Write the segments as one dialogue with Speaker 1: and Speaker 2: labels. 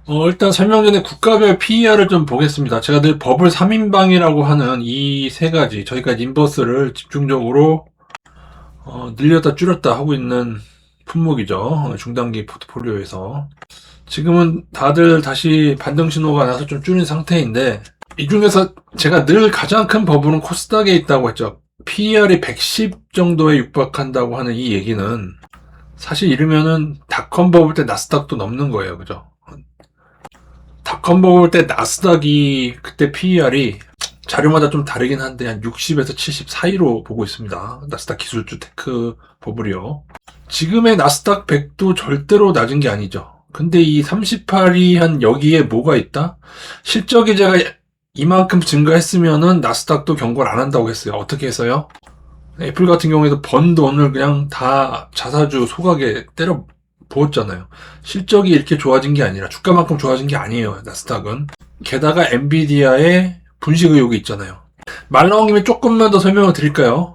Speaker 1: 일단 설명 전에 국가별 PER을 좀 보겠습니다. 제가 늘 버블 3인방이라고 하는 이 세 가지, 저희가 인버스를 집중적으로 늘렸다 줄였다 하고 있는 품목이죠. 중단기 포트폴리오에서. 지금은 다들 다시 반등 신호가 나서 좀 줄인 상태인데, 이 중에서 제가 늘 가장 큰 버블은 코스닥에 있다고 했죠. PER이 110 정도에 육박한다고 하는 이 얘기는 사실 이르면은 닷컴 버블 때 나스닥도 넘는 거예요. 그죠? 닷컴 버블 때 나스닥이 그때 PER이 자료마다 좀 다르긴 한데 한 60에서 70 사이로 보고 있습니다. 나스닥 기술주 테크 버블이요. 지금의 나스닥 100도 절대로 낮은 게 아니죠. 근데 이 38이 한 여기에 뭐가 있다? 실적 이자가 이만큼 증가했으면은 나스닥도 경고를 안 한다고 했어요. 어떻게 해서요? 애플 같은 경우에도 번 돈을 그냥 다 자사주 소각에 때려 부었잖아요. 실적이 이렇게 좋아진 게 아니라 주가만큼 좋아진 게 아니에요. 나스닥은. 게다가 엔비디아의 분식 의혹이 있잖아요. 말 나온 김에 조금만 더 설명을 드릴까요?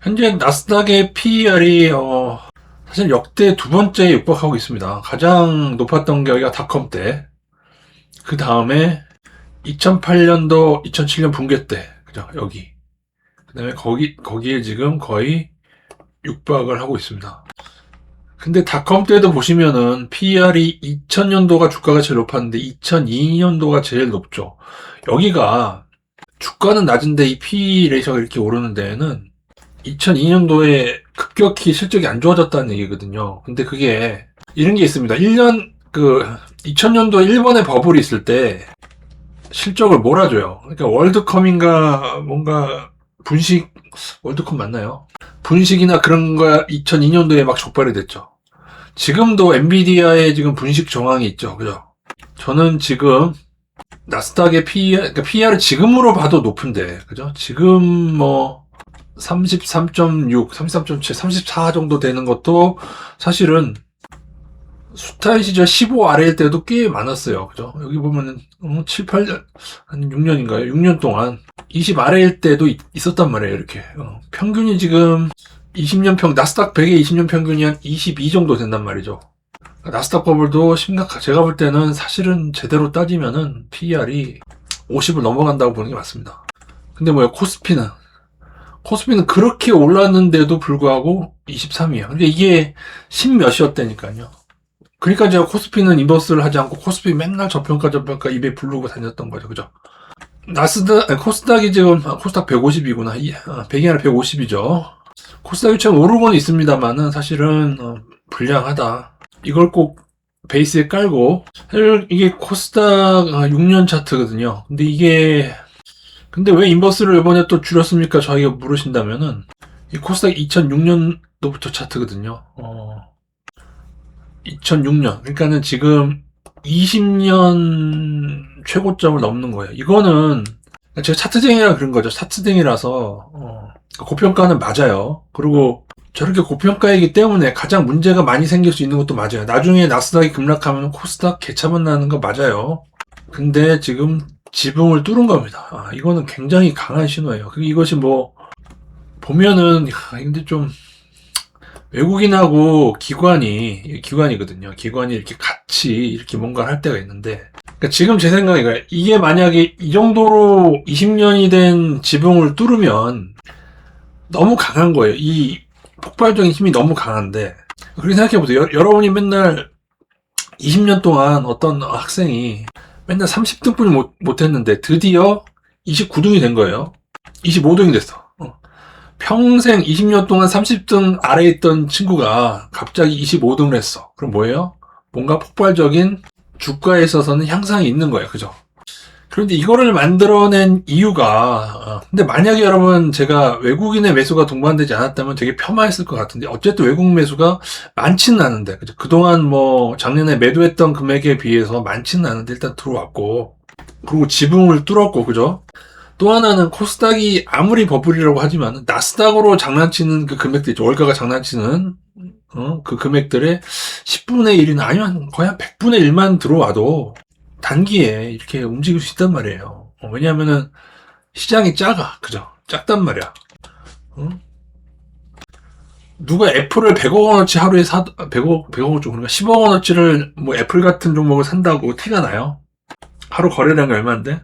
Speaker 1: 현재 나스닥의 PER이 사실 역대 두 번째에 육박하고 있습니다. 가장 높았던 게 여기가 닷컴 때, 그 다음에 2008년도 2007년 붕괴 때, 그죠? 여기. 그 다음에 거기에 지금 거의 육박을 하고 있습니다. 근데 닷컴 때도 보시면은 PER이 2000년도가 주가가 제일 높았는데 2002년도가 제일 높죠. 여기가 주가는 낮은데 이 PE 레이셔가 이렇게 오르는 데에는 2002년도에 급격히 실적이 안 좋아졌다는 얘기거든요. 근데 그게 이런 게 있습니다. 2000년도 일본의 버블이 있을 때 실적을 몰아줘요. 그러니까 월드컴인가 뭔가 분식, 월드컴 맞나요? 분식이나 그런 거 2002년도에 막 촉발이 됐죠. 지금도 엔비디아의 지금 분식 정황이 있죠. 그죠? 저는 지금 나스닥의 그러니까 PER을 지금으로 봐도 높은데, 그죠? 지금 뭐 33.6, 33.7, 34 정도 되는 것도 사실은 숱한 시절 15 아래일 때도 꽤 많았어요. 그죠? 여기 보면은 7, 8년, 한 6년인가요? 6년 동안 20 아래일 때도 있었단 말이에요. 이렇게. 평균이 지금 20년 나스닥 100의 20년 평균이 한 22 정도 된단 말이죠. 나스닥 버블도 제가 볼 때는 사실은 제대로 따지면은 PER이 50을 넘어간다고 보는 게 맞습니다. 근데 뭐야, 코스피는 그렇게 올랐는데도 불구하고 23이에요. 근데 이게 10 몇이었다니까요. 그러니까 제가 코스피는 인버스를 하지 않고 코스피 맨날 저평가 입에 부르고 다녔던 거죠. 그죠? 코스닥이 지금, 코스닥 150이구나. 100이 아니라 150이죠. 코스닥이 참 오르고는 있습니다만은 사실은 불량하다. 이걸 꼭 베이스에 깔고, 사실 이게 코스닥 6년 차트거든요. 근데 왜 인버스를 이번에 또 줄였습니까? 저희가 물으신다면은, 이 코스닥 2006년도부터 차트거든요. 2006년. 그러니까는 지금 20년 최고점을 넘는 거예요. 이거는 제가 차트쟁이라 그런 거죠. 차트쟁이라서 고평가는 맞아요. 그리고 저렇게 고평가이기 때문에 가장 문제가 많이 생길 수 있는 것도 맞아요. 나중에 나스닥이 급락하면 코스닥 개차만 나는 거 맞아요. 근데 지금 지붕을 뚫은 겁니다. 이거는 굉장히 강한 신호예요. 이것이 뭐 보면은 근데 좀 외국인하고 기관이거든요. 기관이 이렇게 같이 이렇게 뭔가를 할 때가 있는데, 그러니까 지금 제 생각에 이게 만약에 이 정도로 20년이 된 지붕을 뚫으면 너무 강한 거예요. 이 폭발적인 힘이 너무 강한데, 그렇게 생각해보세요. 여러분이 맨날 20년 동안 어떤 학생이 맨날 30등뿐이 못했는데 드디어 29등이 된 거예요. 25등이 됐어. 평생 20년 동안 30등 아래에 있던 친구가 갑자기 25등을 했어. 그럼 뭐예요? 뭔가 폭발적인 주가에 있어서는 향상이 있는 거예요. 그죠? 그런데 이거를 만들어낸 이유가, 근데 만약에 여러분 제가 외국인의 매수가 동반되지 않았다면 되게 폄하했을 것 같은데, 어쨌든 외국 매수가 많지는 않은데, 그죠? 그동안 뭐 작년에 매도했던 금액에 비해서 많지는 않은데 일단 들어왔고, 그리고 지붕을 뚫었고, 그죠? 또 하나는 코스닥이 아무리 버블이라고 하지만 나스닥으로 장난치는 그 금액들 있죠. 월가가 장난치는 그 금액들의 10분의 1이나 아니면 거의 한 100분의 1만 들어와도 단기에 이렇게 움직일 수 있단 말이에요. 왜냐하면은 시장이 작아. 그죠? 작단 말이야. 누가 애플을 100억 원어치 하루에 100억 원 좀, 그러니까 10억 원어치를 뭐 애플 같은 종목을 산다고 티가 나요? 하루 거래량이 얼마인데?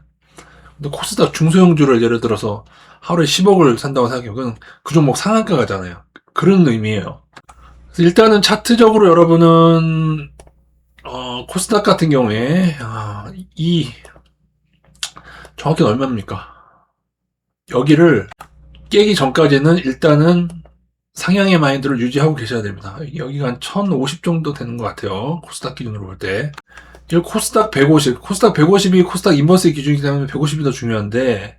Speaker 1: 근데 코스닥 중소형주를 예를 들어서 하루에 10억을 산다고 생각해요. 그건 그 종목 상한가잖아요. 그런 의미예요. 그래서 일단은 차트적으로 여러분은 코스닥 같은 경우에 이 정확히 얼마입니까? 여기를 깨기 전까지는 일단은 상향의 마인드를 유지하고 계셔야 됩니다. 여기가 한 1050 정도 되는 것 같아요. 코스닥 기준으로 볼 때. 이 코스닥 150, 코스닥 150이 코스닥 인버스의 기준이기 때문에 150이 더 중요한데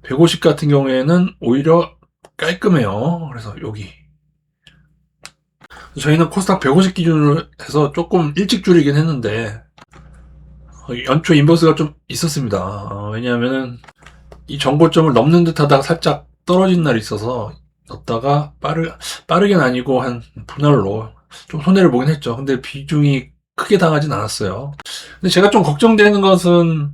Speaker 1: 150 같은 경우에는 오히려 깔끔해요. 그래서 여기 저희는 코스닥 150 기준으로 해서 조금 일찍 줄이긴 했는데 연초 인버스가 좀 있었습니다. 왜냐하면은 이 정고점을 넘는 듯 하다가 살짝 떨어진 날이 있어서 넣었다가 빠르게는 아니고 한 분할로 좀 손해를 보긴 했죠. 근데 비중이 크게 당하진 않았어요. 근데 제가 좀 걱정되는 것은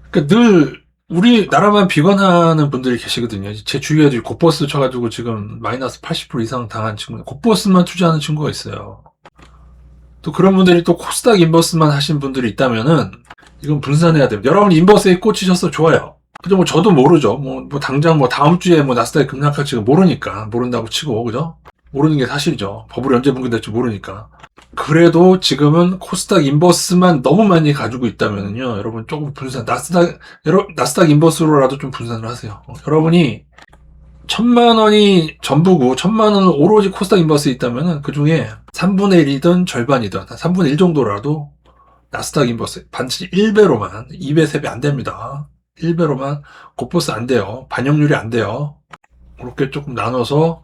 Speaker 1: 그러니까 늘 우리나라만 비관하는 분들이 계시거든요. 제 주위에도 곧버스 쳐가지고 지금 마이너스 80% 이상 당한 친구, 곧버스만 투자하는 친구가 있어요. 또 그런 분들이 또 코스닥 인버스만 하신 분들이 있다면은 이건 분산해야 됩니다. 여러분 인버스에 꽂히셔서 좋아요. 그죠? 뭐 저도 모르죠. 뭐 당장 뭐 다음 주에 뭐 나스닥이 급락할지 모르니까 모른다고 치고 그죠? 모르는 게 사실이죠. 버블이 언제 붕괴될지 모르니까. 그래도 지금은 코스닥 인버스만 너무 많이 가지고 있다면요. 여러분 조금 분산, 나스닥 인버스로라도 좀 분산을 하세요. 여러분이 1000만원이 전부고 1000만원은 오로지 코스닥 인버스에 있다면은 그 중에 3분의 1이든 절반이든 한 3분의 1 정도라도 나스닥 인버스 반드시 1배로만 2배, 3배 안 됩니다. 1배로만 곧버스 안 돼요. 반영률이 안 돼요. 그렇게 조금 나눠서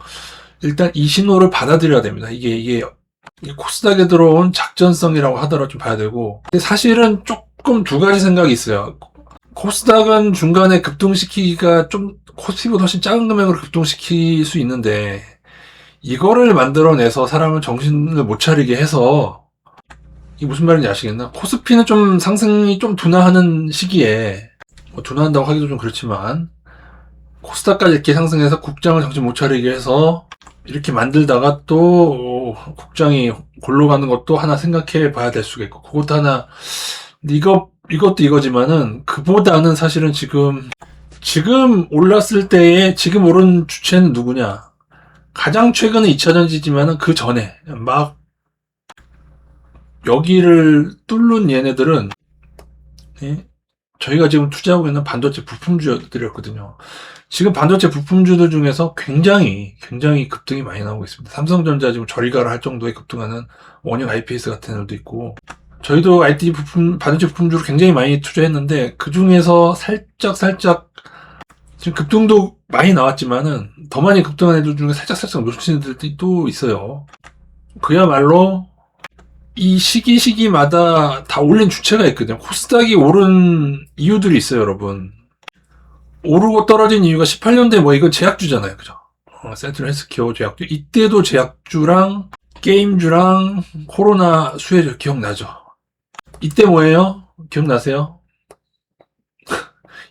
Speaker 1: 일단 이 신호를 받아들여야 됩니다. 이게 코스닥에 들어온 작전성이라고 하더라도 좀 봐야 되고 근데 사실은 조금 두 가지 생각이 있어요. 코스닥은 중간에 급등시키기가 좀 코스피보다 훨씬 작은 금액으로 급등시킬 수 있는데 이거를 만들어내서 사람을 정신을 못 차리게 해서 이게 무슨 말인지 아시겠나? 코스피는 좀 상승이 좀 둔화하는 시기에 뭐 둔화한다고 하기도 좀 그렇지만 코스닥까지 이렇게 상승해서 국장을 정신 못 차리게 해서 이렇게 만들다가 또 국장이 골로 가는 것도 하나 생각해 봐야 될 수가 있고 그것도 하나 이것도 이거지만은 그보다는 사실은 지금 올랐을 때에 지금 오른 주체는 누구냐? 가장 최근은 2차전지지만은 그 전에 막 여기를 뚫는 얘네들은 예? 저희가 지금 투자하고 있는 반도체 부품주들이었거든요. 지금 반도체 부품주들 중에서 굉장히 급등이 많이 나오고 있습니다. 삼성전자 지금 저리가라 할 정도의 급등하는 원형 IPS 같은 애들도 있고 저희도 IT 반도체 부품주로 굉장히 많이 투자했는데 그 중에서 살짝 지금 급등도 많이 나왔지만은 더 많이 급등한 애들 중에 살짝 놓친 애들이 또 있어요. 그야말로 이 시기마다 다 올린 주체가 있거든요. 코스닥이 오른 이유들이 있어요, 여러분. 오르고 떨어진 이유가 18년대 뭐 이거 제약주잖아요, 그죠? 센트럴 헬스케어 제약주. 이때도 제약주랑 게임주랑 코로나 수혜주 기억나죠? 이때 뭐예요? 기억나세요?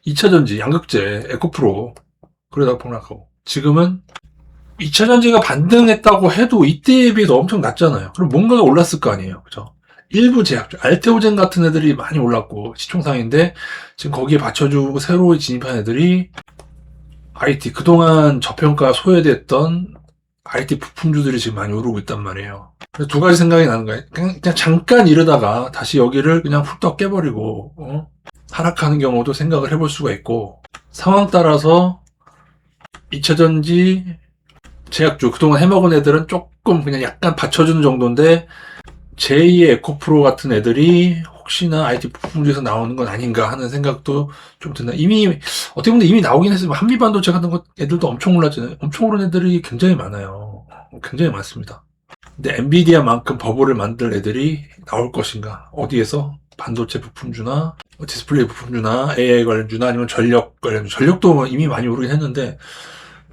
Speaker 1: 2차전지, 양극재, 에코프로. 그러다가 폭락하고. 지금은 2차전지가 반등했다고 해도 이때에 비해서 엄청 낮잖아요. 그럼 뭔가가 올랐을 거 아니에요. 그죠? 일부 제약주, 알테오젠 같은 애들이 많이 올랐고, 시총상인데, 지금 거기에 받쳐주고 새로 진입한 애들이 IT, 그동안 저평가 소외됐던 IT 부품주들이 지금 많이 오르고 있단 말이에요. 그래서 두 가지 생각이 나는 거예요. 그냥 잠깐 이러다가 다시 여기를 그냥 훌떡 깨버리고, 하락하는 경우도 생각을 해볼 수가 있고, 상황 따라서 2차전지, 제약주, 그동안 해먹은 애들은 조금 그냥 약간 받쳐주는 정도인데, 제2의 에코프로 같은 애들이 혹시나 IT 부품주에서 나오는 건 아닌가 하는 생각도 좀 드나. 어떻게 보면 이미 나오긴 했어요. 한미반도체 같은 거 애들도 엄청 올랐잖아요. 엄청 오른 애들이 굉장히 많아요. 굉장히 많습니다. 근데 엔비디아만큼 버블을 만들 애들이 나올 것인가? 어디에서? 반도체 부품주나 디스플레이 부품주나 AI 관련주나 아니면 전력 관련주. 전력도 이미 많이 오르긴 했는데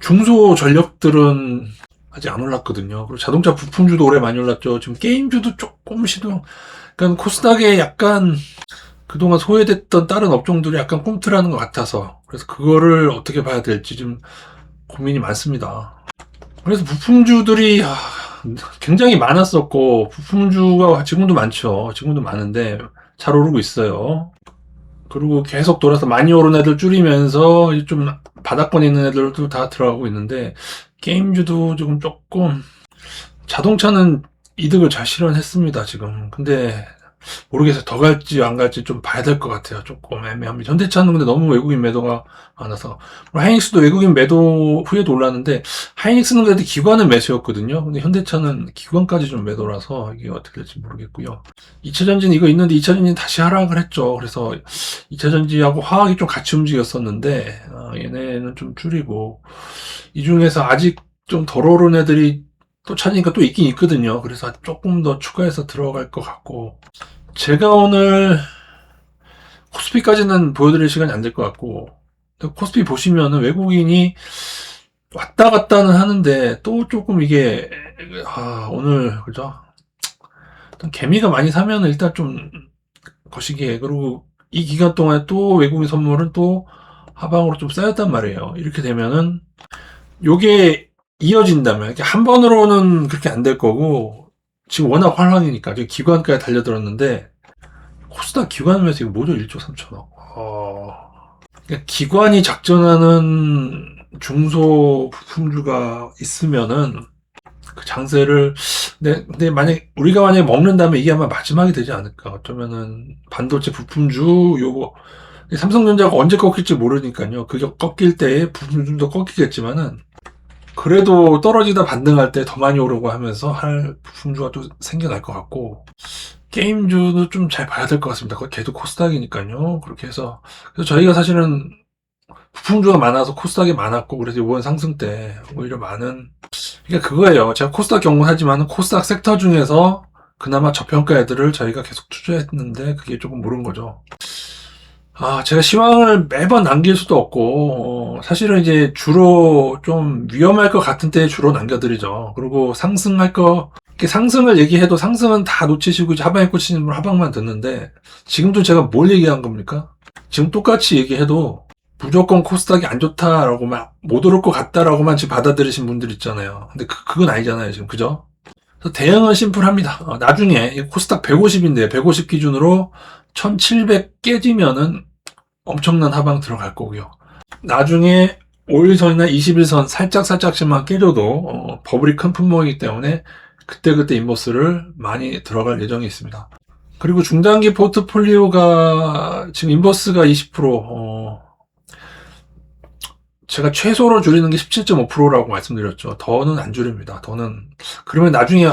Speaker 1: 중소 전력들은 아직 안 올랐거든요. 그리고 자동차 부품주도 올해 많이 올랐죠. 지금 게임주도 조금 그러니까 코스닥에 약간 그동안 소외됐던 다른 업종들이 약간 꿈틀하는 것 같아서 그래서 그거를 어떻게 봐야 될지 좀 고민이 많습니다. 그래서 부품주들이 굉장히 많았었고, 부품주가 지금도 많죠. 지금도 많은데 잘 오르고 있어요. 그리고 계속 돌아서 많이 오른 애들 줄이면서 좀 바닥권에 있는 애들도 다 들어가고 있는데, 게임주도 지금 조금, 자동차는 이득을 잘 실현했습니다, 지금. 근데 모르겠어요. 더 갈지 안 갈지 좀 봐야 될 것 같아요. 조금 애매합니다. 현대차는 근데 너무 외국인 매도가 많아서. 하이닉스도 외국인 매도 후에도 올랐는데, 하이닉스는 그래도 기관은 매수였거든요. 근데 현대차는 기관까지 좀 매도라서 이게 어떻게 될지 모르겠고요. 2차전지는 이거 있는데 2차전지는 다시 하락을 했죠. 그래서 2차전지하고 화학이 좀 같이 움직였었는데, 얘네는 좀 줄이고, 이 중에서 아직 좀 덜 오른 애들이 또 찾으니까 또 있긴 있거든요. 그래서 조금 더 추가해서 들어갈 것 같고, 제가 오늘 코스피까지는 보여드릴 시간이 안 될 것 같고, 코스피 보시면은 외국인이 왔다 갔다는 하는데 또 조금 이게 오늘 그죠? 개미가 많이 사면은 일단 좀 거시기해. 그리고 이 기간 동안에 또 외국인 선물은 또 하방으로 좀 쌓였단 말이에요. 이렇게 되면은 요게 이어진다면 이렇게 한 번으로는 그렇게 안 될 거고, 지금 워낙 환란이니까 지금 기관까지 달려들었는데 코스닥 기관면에서 이거 뭐죠? 1조 3천억. 그러니까 기관이 작전하는 중소 부품주가 있으면은 그 장세를, 근데 우리가 만약에 먹는다면 이게 아마 마지막이 되지 않을까. 어쩌면은 반도체 부품주 요거, 삼성전자가 언제 꺾일지 모르니까요. 그게 꺾일 때에 부품주도 꺾이겠지만은, 그래도 떨어지다 반등할 때 더 많이 오르고 하면서 할 부품주가 또 생겨날 것 같고, 게임주도 좀 잘 봐야 될 것 같습니다. 걔도 코스닥이니까요. 그렇게 해서, 그래서 저희가 사실은 부품주가 많아서 코스닥이 많았고, 그래서 이번 상승 때 오히려 많은, 그러니까 그거예요. 제가 코스닥 경고하지만 코스닥 섹터 중에서 그나마 저평가 애들을 저희가 계속 투자했는데 그게 조금 모른 거죠. 제가 시황을 매번 남길 수도 없고, 사실은 이제 주로 좀 위험할 것 같은 때 주로 남겨드리죠. 그리고 이렇게 상승을 얘기해도 상승은 다 놓치시고 이제 하방에 꽂히는 분 하방만 듣는데, 지금도 제가 뭘 얘기한 겁니까? 지금 똑같이 얘기해도 무조건 코스닥이 안 좋다라고만, 못 오를 것 같다라고만 지금 받아들이신 분들 있잖아요. 근데 그건 아니잖아요, 지금. 그죠? 그래서 대응은 심플합니다. 나중에 코스닥 150인데 150 기준으로 1700 깨지면은 엄청난 하방 들어갈 거고요. 나중에 5일선이나 21선 살짝씩만 깨져도 버블이 큰 품목이기 때문에 그때그때 인버스를 많이 들어갈 예정이 있습니다. 그리고 중단기 포트폴리오가 지금 인버스가 20%, 제가 최소로 줄이는 게 17.5%라고 말씀드렸죠. 더는 안 줄입니다. 그러면 나중에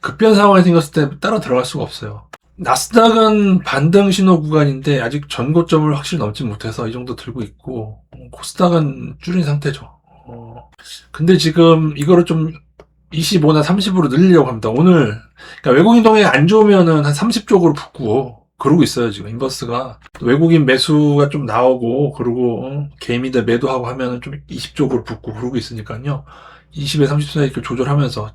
Speaker 1: 급변 상황이 생겼을 때 따라 들어갈 수가 없어요. 나스닥은 반등 신호 구간인데 아직 전고점을 확실히 넘지 못해서 이 정도 들고 있고, 코스닥은 줄인 상태죠. 근데 지금 이거를 좀 25나 30으로 늘리려고 합니다. 오늘, 그러니까 외국인 동향이 안 좋으면은 한 30쪽으로 붙고, 그러고 있어요, 지금. 인버스가. 외국인 매수가 좀 나오고, 그리고, 개미들 매도하고 하면은 좀 20쪽으로 붙고, 그러고 있으니까요. 20에 30 사이 이렇게 조절하면서.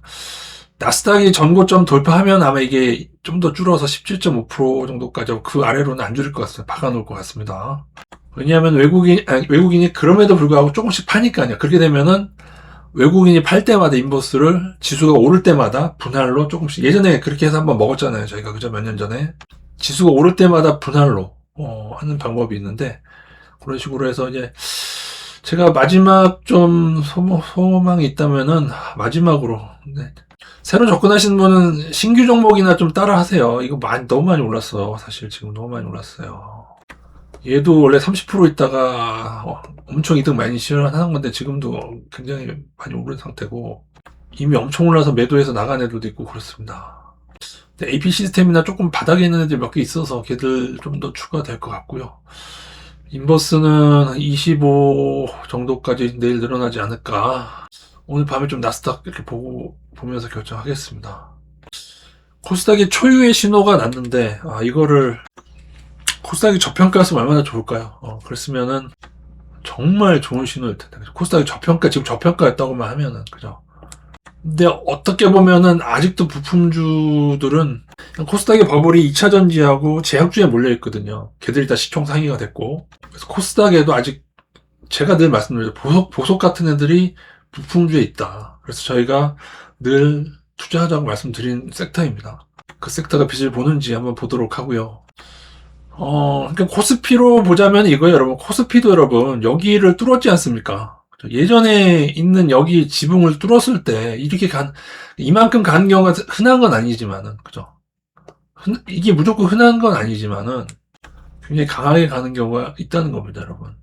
Speaker 1: 나스닥이 전고점 돌파하면 아마 이게 좀 더 줄어서 17.5% 정도까지 하고 그 아래로는 안 줄일 것 같습니다. 박아놓을 것 같습니다. 왜냐하면 외국인이 그럼에도 불구하고 조금씩 파니까요. 그렇게 되면은 외국인이 팔 때마다 인버스를 지수가 오를 때마다 분할로 조금씩, 예전에 그렇게 해서 한번 먹었잖아요. 저희가 그저 몇 년 전에. 지수가 오를 때마다 분할로 하는 방법이 있는데, 그런 식으로 해서 이제 제가 마지막 좀 소망이 있다면은 마지막으로, 네. 새로 접근하시는 분은 신규 종목이나 좀 따라 하세요. 이거 너무 많이 올랐어. 사실 지금 너무 많이 올랐어요. 얘도 원래 30% 있다가 엄청 이득 많이 실현하는 건데 지금도 굉장히 많이 오른 상태고, 이미 엄청 올라서 매도해서 나간 애들도 있고 그렇습니다. AP 시스템이나 조금 바닥에 있는 애들 몇 개 있어서 걔들 좀 더 추가될 것 같고요. 인버스는 25 정도까지 내일 늘어나지 않을까. 오늘 밤에 좀 나스닥 이렇게 보면서 결정하겠습니다. 코스닥이 초유의 신호가 났는데, 이거를 코스닥이 저평가였으면 얼마나 좋을까요? 그랬으면은 정말 좋은 신호일 텐데. 코스닥이 지금 저평가였다고만 하면은, 그죠? 근데 어떻게 보면은 아직도 부품주들은 코스닥의 버블이 2차 전지하고 제약주에 몰려 있거든요. 걔들이 다 시총 상위가 됐고. 그래서 코스닥에도 아직 제가 늘 말씀드렸죠. 보석 같은 애들이 부품주에 있다. 그래서 저희가 늘 투자하자고 말씀드린 섹터입니다. 그 섹터가 빚을 보는지 한번 보도록 하고요. 그러니까 코스피로 보자면 이거예요, 여러분. 코스피도 여러분, 여기를 뚫었지 않습니까? 예전에 있는 여기 지붕을 뚫었을 때, 이만큼 가는 경우가 흔한 건 아니지만은, 그죠? 이게 무조건 흔한 건 아니지만은, 굉장히 강하게 가는 경우가 있다는 겁니다, 여러분.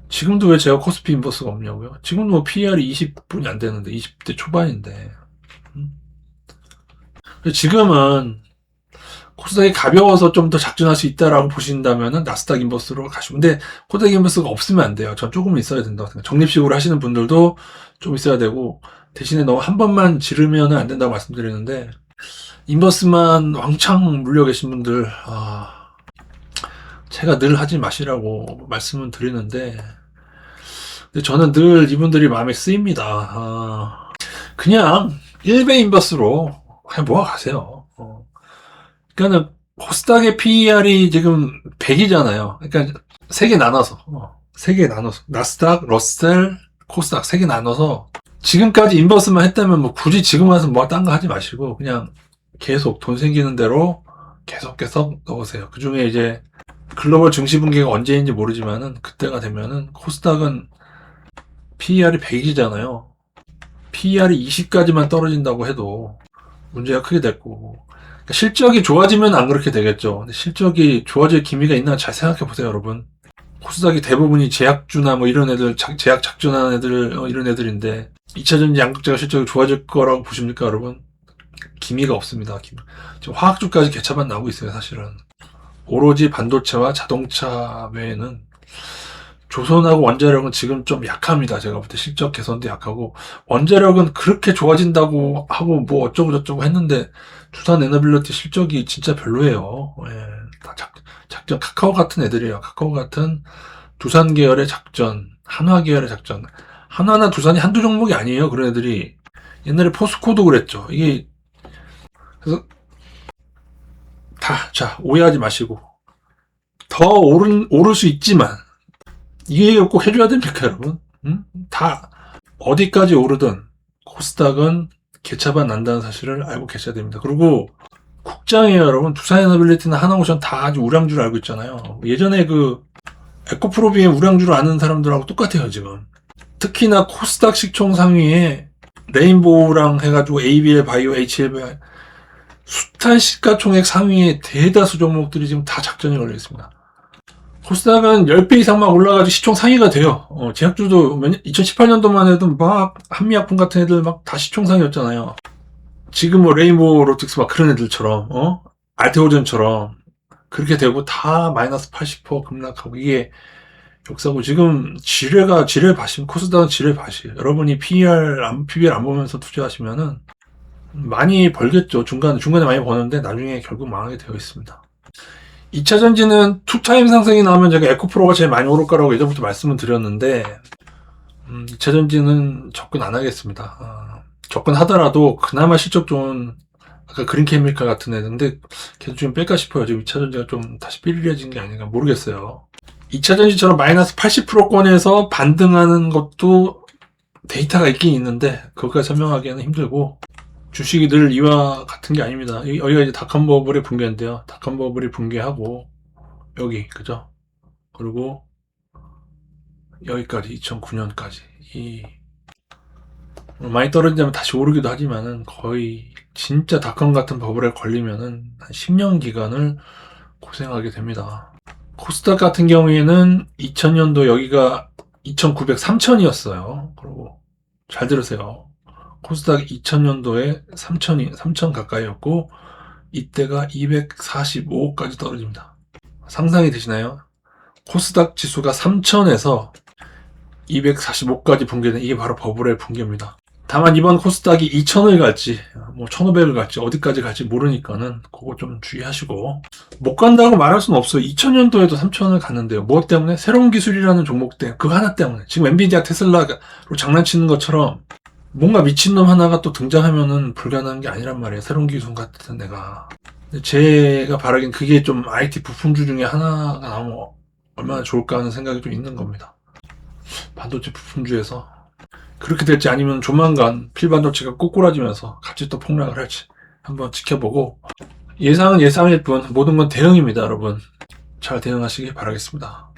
Speaker 1: 지금도 왜 제가 코스피 인버스가 없냐고요? 지금도 뭐 PER이 20분이 안 되는데, 20대 초반인데. 지금은, 코스닥이 가벼워서 좀 더 작전할 수 있다라고 보신다면은 나스닥 인버스로 가시고, 근데 코스닥 인버스가 없으면 안 돼요. 전 조금 있어야 된다고 생각해요. 적립식으로 하시는 분들도 좀 있어야 되고, 대신에 너무 한 번만 지르면은 안 된다고 말씀드리는데, 인버스만 왕창 물려 계신 분들, 제가 늘 하지 마시라고 말씀은 드리는데, 근데 저는 늘 이분들이 마음에 쓰입니다. 그냥 1배 인버스로 그냥 모아가세요. 그러니까는 코스닥의 PER이 지금 100이잖아요. 그러니까 3개 나눠서 3개 나눠서 나스닥, 러셀, 코스닥 3개 나눠서 지금까지 인버스만 했다면 뭐 굳이 지금 와서 뭐 딴 거 하지 마시고 그냥 계속 돈 생기는 대로 계속 넣으세요. 그 중에 이제 글로벌 증시 분기가 언제인지 모르지만은 그때가 되면은 코스닥은 PER이 100이잖아요. PER이 20까지만 떨어진다고 해도 문제가 크게 될 거고 실적이 좋아지면 안 그렇게 되겠죠. 근데 실적이 좋아질 기미가 있나 잘 생각해 보세요, 여러분. 코스닥이 대부분이 제약주나 뭐 이런 애들, 제약 작전하는 애들, 이런 애들인데 2차전지 양극재가 실적이 좋아질 거라고 보십니까, 여러분? 기미가 없습니다. 지금 화학주까지 개차반 나오고 있어요, 사실은. 오로지 반도체와 자동차 외에는 조선하고 원자력은 지금 좀 약합니다. 제가 볼 때 실적 개선도 약하고 원자력은 그렇게 좋아진다고 하고 뭐 어쩌고 저쩌고 했는데 두산 에너빌리티 실적이 진짜 별로예요. 예, 다 작전 카카오 같은 애들이에요. 카카오 같은 두산 계열의 작전, 한화 계열의 작전. 한화나 두산이 한두 종목이 아니에요. 그런 애들이 옛날에 포스코도 그랬죠. 이게 그래서 자 오해하지 마시고 더 오를 수 있지만 이게 꼭 해줘야 됩니까, 여러분? 다 어디까지 오르든 코스닥은 개차반 난다는 사실을 알고 계셔야 됩니다. 그리고 국장이에요, 여러분. 두산에너빌리티나 하나오션 다 아주 우량주를 알고 있잖아요. 예전에 그 에코프로비의 우량주를 아는 사람들하고 똑같아요, 지금. 특히나 코스닥 시총 상위에 레인보우랑 해가지고 ABL 바이오, HLB 숱한 시가총액 상위에 대다수 종목들이 지금 다 작전이 걸려 있습니다. 코스닥은 10배 이상 막 올라가지고 시총 상위가 돼요. 제약주도 2018년도만 해도 막 한미약품 같은 애들 막 다 시총 상위였잖아요. 지금 뭐 레인보우 로틱스 막 그런 애들처럼, 알테오젠처럼 그렇게 되고 다 마이너스 80% 급락하고 이게 역사고 지금 지뢰 밭이면 코스닥은 지뢰 밭이에요. 여러분이 PBR 안 보면서 투자하시면은 많이 벌겠죠. 중간에 많이 버는데 나중에 결국 망하게 되어 있습니다. 2차 전지는 투타임 상승이 나오면 제가 에코프로가 제일 많이 오를 거라고 예전부터 말씀을 드렸는데 2차 전지는 접근 안 하겠습니다. 접근하더라도 그나마 실적 좋은 아까 그린케미칼 같은 애인데 계속 좀 뺄까 싶어요. 지금 2차 전지가 좀 다시 삐리려진 게 아닌가 모르겠어요. 2차 전지처럼 마이너스 80%권에서 반등하는 것도 데이터가 있긴 있는데 그것까지 설명하기에는 힘들고 주식이 늘 이와 같은 게 아닙니다. 여기가 이제 닷컴버블의 붕괴인데요. 닷컴버블이 붕괴하고 여기 그죠? 그리고 여기까지 2009년까지 많이 떨어지면 다시 오르기도 하지만은 거의 진짜 닷컴 같은 버블에 걸리면은 한 10년 기간을 고생하게 됩니다. 코스닥 같은 경우에는 2000년도 여기가 2900, 3000이었어요. 그리고 잘 들으세요. 코스닥 2000년도에 3,000 가까이였고 이때가 245까지 떨어집니다. 상상이 되시나요? 코스닥 지수가 3,000에서 245까지 붕괴된 이게 바로 버블의 붕괴입니다. 다만 이번 코스닥이 2,000을 갈지 뭐 1,500을 갈지 어디까지 갈지 모르니까는 그거 좀 주의하시고 못 간다고 말할 수는 없어요. 2000년도에도 3,000을 갔는데요. 무엇 때문에? 새로운 기술이라는 종목 때문에 그거 하나 때문에 지금 엔비디아 테슬라로 장난치는 것처럼 뭔가 미친놈 하나가 또 등장하면은 불가능한 게 아니란 말이에요. 새로운 기술 같은 애가. 제가 바라긴 그게 좀 IT 부품주 중에 하나가 나오면 얼마나 좋을까 하는 생각이 좀 있는 겁니다. 반도체 부품주에서. 그렇게 될지 아니면 조만간 필반도체가 꼬꾸라지면서 같이 또 폭락을 할지 한번 지켜보고, 예상은 예상일 뿐 모든 건 대응입니다, 여러분. 잘 대응하시길 바라겠습니다.